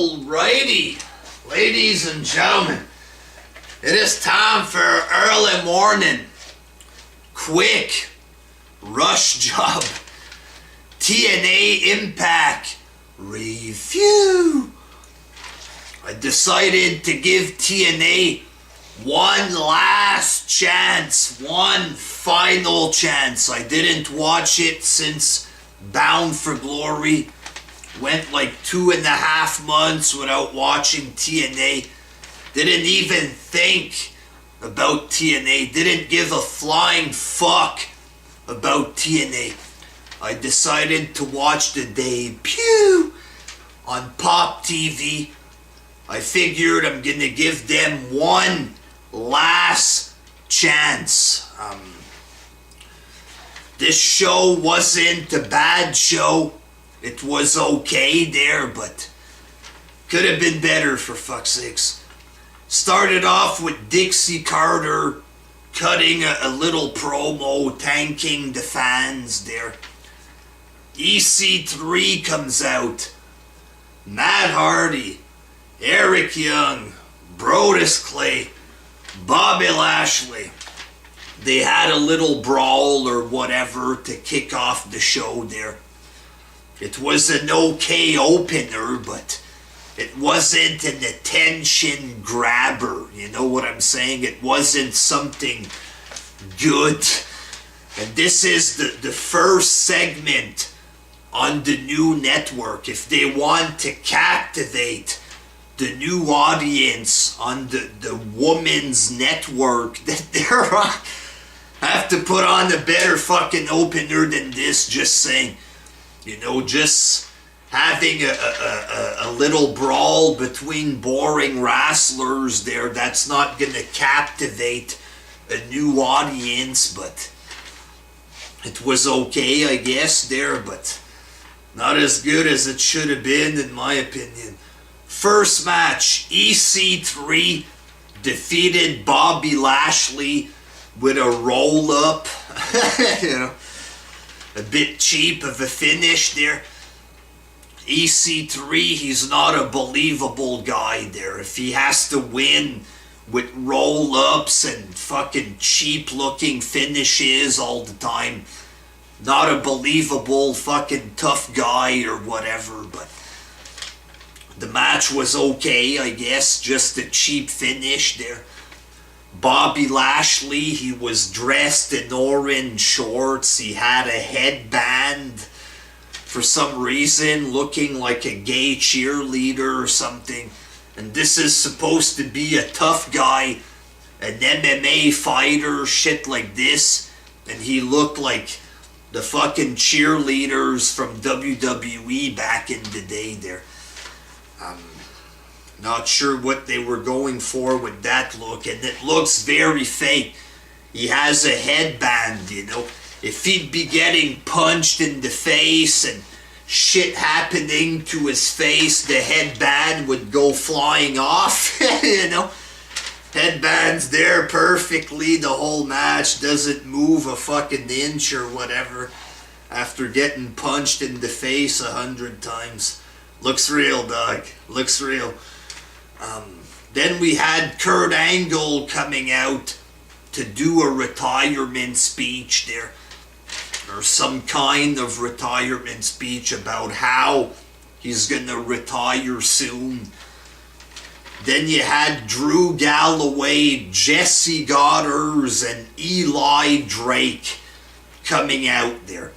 Alrighty, ladies and gentlemen, it is time for early morning, quick, rush job, TNA Impact review. I decided to give TNA one last chance, one final chance. I didn't watch it since Bound for Glory. Went like 2.5 months without watching TNA. Didn't even think about TNA. Didn't give a flying fuck about TNA. I decided to watch the debut on Pop TV. I figured I'm gonna give them one last chance. This show wasn't a bad show. It was okay there, but could have been better, for fuck's sakes. Started off with Dixie Carter cutting a little promo, thanking the fans there. EC3 comes out. Matt Hardy, Eric Young, Brodus Clay, Bobby Lashley. They had a little brawl or whatever to kick off the show there. It was an okay opener, but it wasn't an attention grabber. You know what I'm saying? It wasn't something good. And this is the first segment on the new network. If they want to captivate the new audience on the women's network, that they're have to put on a better fucking opener than this. Just saying. You know, just having a little brawl between boring wrestlers there, that's not going to captivate a new audience, but it was okay, I guess, there, but not as good as it should have been, in my opinion. First match, EC3 defeated Bobby Lashley with a roll-up, you know. A bit cheap of a finish there. EC3, he's not a believable guy there. If he has to win with roll-ups and fucking cheap-looking finishes all the time, not a believable fucking tough guy or whatever, but the match was okay, I guess. Just a cheap finish there. Bobby Lashley, he was dressed in orange shorts. He had a headband for some reason, looking like a gay cheerleader or something. And this is supposed to be a tough guy, an MMA fighter, shit like this. And he looked like the fucking cheerleaders from WWE back in the day there. Not sure what they were going for with that look, and it looks very fake. He has a headband, you know. If he'd be getting punched in the face and shit happening to his face, the headband would go flying off, you know. Headband's there perfectly the whole match, doesn't move a fucking inch or whatever after getting punched in the face 100 times. Looks real, dog. Looks real. Then we had Kurt Angle coming out to do a retirement speech there, or some kind of retirement speech about how he's gonna retire soon. Then you had Drew Galloway, Jesse Goddard, and Eli Drake coming out there.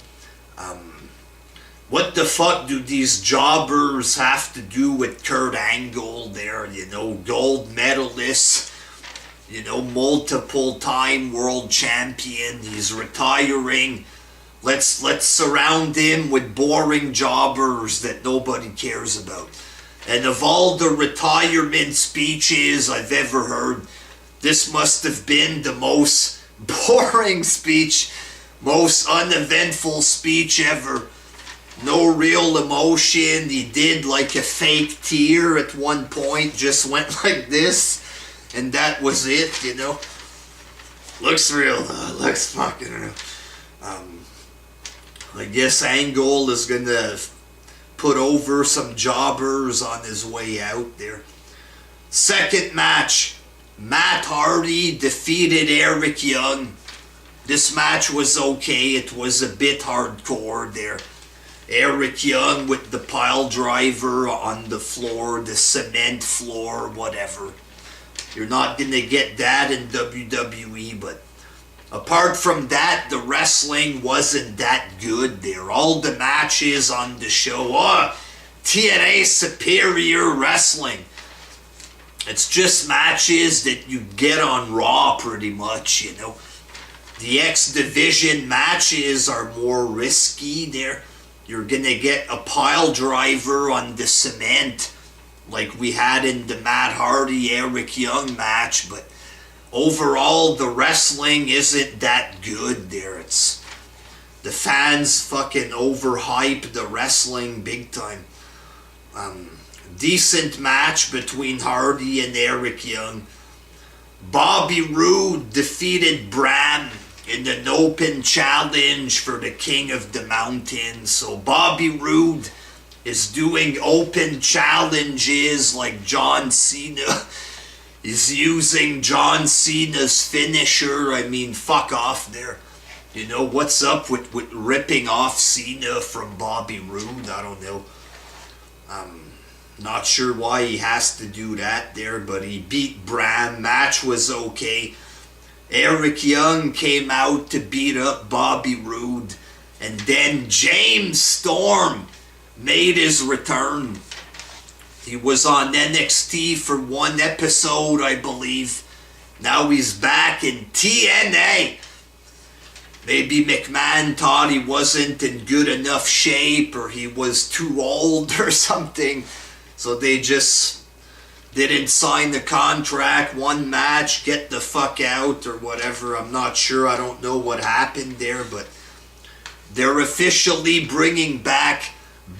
What the fuck do these jobbers have to do with Kurt Angle there? You know, gold medalist, you know, multiple time world champion. He's retiring. Let's surround him with boring jobbers that nobody cares about. And of all the retirement speeches I've ever heard, this must have been the most boring speech, most uneventful speech ever. No real emotion. He did like a fake tear at one point, just went like this, and that was it, you know. Looks real, looks fucking real. I guess Angle is gonna put over some jobbers on his way out there. Second match, Matt Hardy defeated Eric Young. This match was okay. It was a bit hardcore there. Eric Young with the pile driver on the floor, the cement floor, whatever. You're not going to get that in WWE, but apart from that, the wrestling wasn't that good there. All the matches on the show, TNA superior wrestling. It's just matches that you get on Raw pretty much, you know. The X Division matches are more risky there. You're gonna get a pile driver on the cement like we had in the Matt Hardy Eric Young match, but overall the wrestling isn't that good there. It's the fans fucking overhype the wrestling big time. Decent match between Hardy and Eric Young. Bobby Roode defeated Bram in an open challenge for the King of the Mountain. So Bobby Roode is doing open challenges like John Cena. He's using John Cena's finisher. I mean, fuck off there. You know, what's up with ripping off Cena from Bobby Roode? I don't know. Not sure why he has to do that there, but he beat Bram. Match was okay. Eric Young came out to beat up Bobby Roode. And then James Storm made his return. He was on NXT for one episode, I believe. Now he's back in TNA. Maybe McMahon thought he wasn't in good enough shape, or he was too old or something. So they just didn't sign the contract, one match, get the fuck out or whatever. I'm not sure. I don't know what happened there, but they're officially bringing back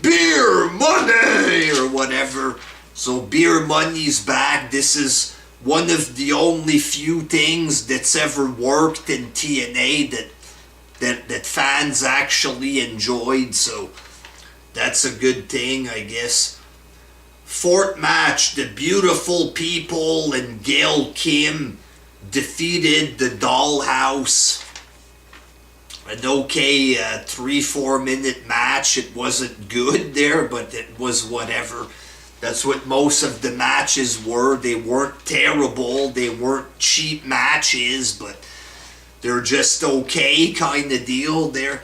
Beer Money or whatever. So Beer Money's back. This is one of the only few things that's ever worked in TNA that fans actually enjoyed. So that's a good thing, I guess. Fourth match, the Beautiful People and Gail Kim defeated the Dollhouse. An okay 3-4 minute match. It wasn't good there, but it was whatever. That's what most of the matches were. They weren't terrible. They weren't cheap matches, but they're just okay kind of deal there.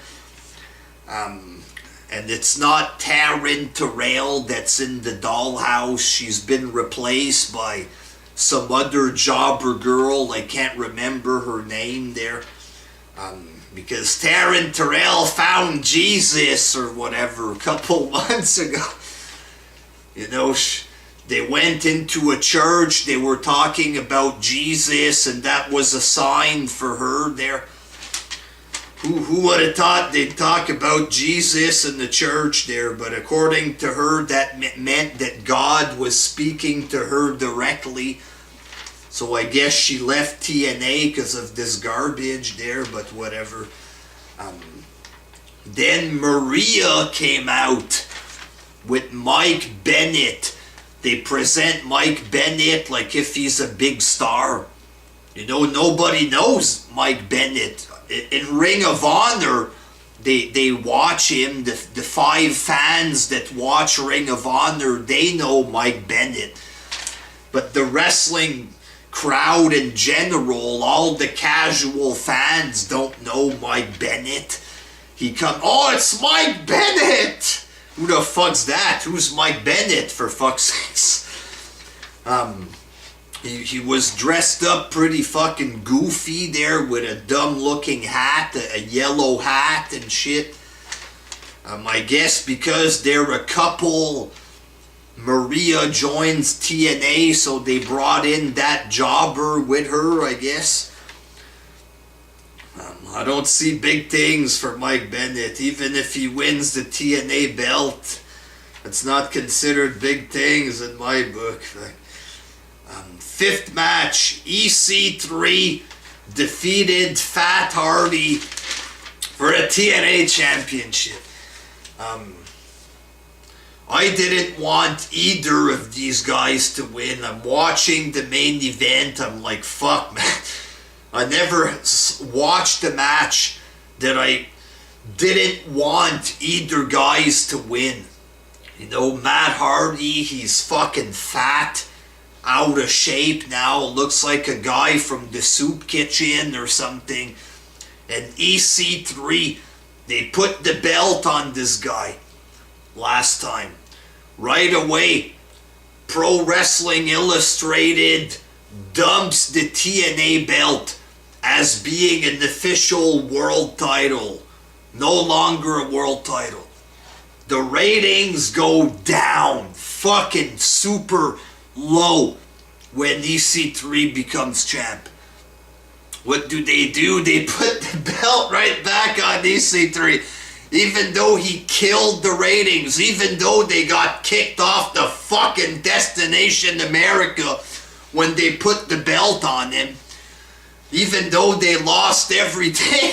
And it's not Taryn Terrell that's in the Dollhouse. She's been replaced by some other jobber girl. I can't remember her name there. Because Taryn Terrell found Jesus or whatever a couple months ago. You know, they went into a church. They were talking about Jesus, and that was a sign for her there. Who would have thought they'd talk about Jesus in the church there? But according to her, that meant that God was speaking to her directly. So I guess she left TNA because of this garbage there, but whatever. Then Maria came out with Mike Bennett. They present Mike Bennett like if he's a big star. You know, nobody knows Mike Bennett. In Ring of Honor, they watch him. The 5 fans that watch Ring of Honor, they know Mike Bennett. But the wrestling crowd in general, all the casual fans don't know Mike Bennett. Oh, it's Mike Bennett! Who the fuck's that? Who's Mike Bennett, for fuck's sakes? He was dressed up pretty fucking goofy there with a dumb looking hat, a yellow hat and shit. I guess because they're a couple, Maria joins TNA, so they brought in that jobber with her, I guess. I don't see big things for Mike Bennett. Even if he wins the TNA belt, it's not considered big things in my book. Fifth match, EC3 defeated Fat Hardy for a TNA championship. I didn't want either of these guys to win. I'm watching the main event. I'm like, fuck, man. I never watched a match that I didn't want either guys to win. You know, Matt Hardy, he's fucking fat, out of shape now. Looks like a guy from the soup kitchen or something. And EC3, they put the belt on this guy last time. Right away, Pro Wrestling Illustrated dumps the TNA belt as being an official world title. No longer a world title. The ratings go down fucking super low when EC3 becomes champ. What do? They put the belt right back on EC3. Even though he killed the ratings, even though they got kicked off the fucking Destination America when they put the belt on him, even though they lost everything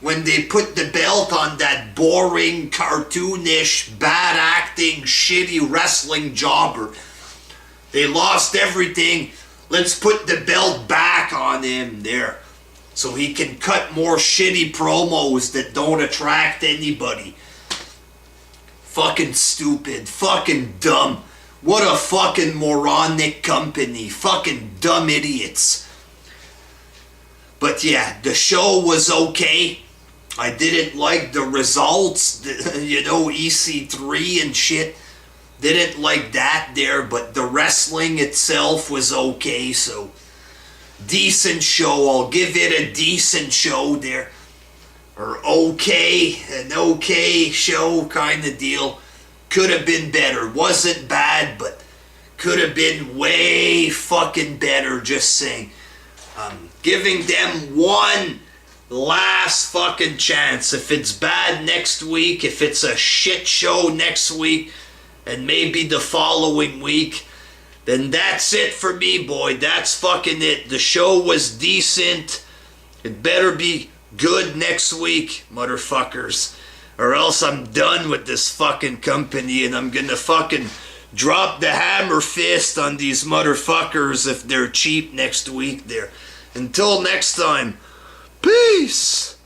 when they put the belt on that boring, cartoonish, bad acting, shitty wrestling jobber. They lost everything. Let's put the belt back on him there, so he can cut more shitty promos that don't attract anybody. Fucking stupid. Fucking dumb. What a fucking moronic company. Fucking dumb idiots. But yeah, the show was okay. I didn't like the results. You know, EC3 and shit. Didn't like that there, but the wrestling itself was okay, so decent show. I'll give it a decent show there. Or okay, an okay show kind of deal. Could have been better. Wasn't bad, but could have been way fucking better, just saying. Giving them one last fucking chance. If it's bad next week, if it's a shit show next week, and maybe the following week, then that's it for me, boy. That's fucking it. The show was decent. It better be good next week, motherfuckers. Or else I'm done with this fucking company and I'm gonna fucking drop the hammer fist on these motherfuckers if they're cheap next week there. Until next time, peace!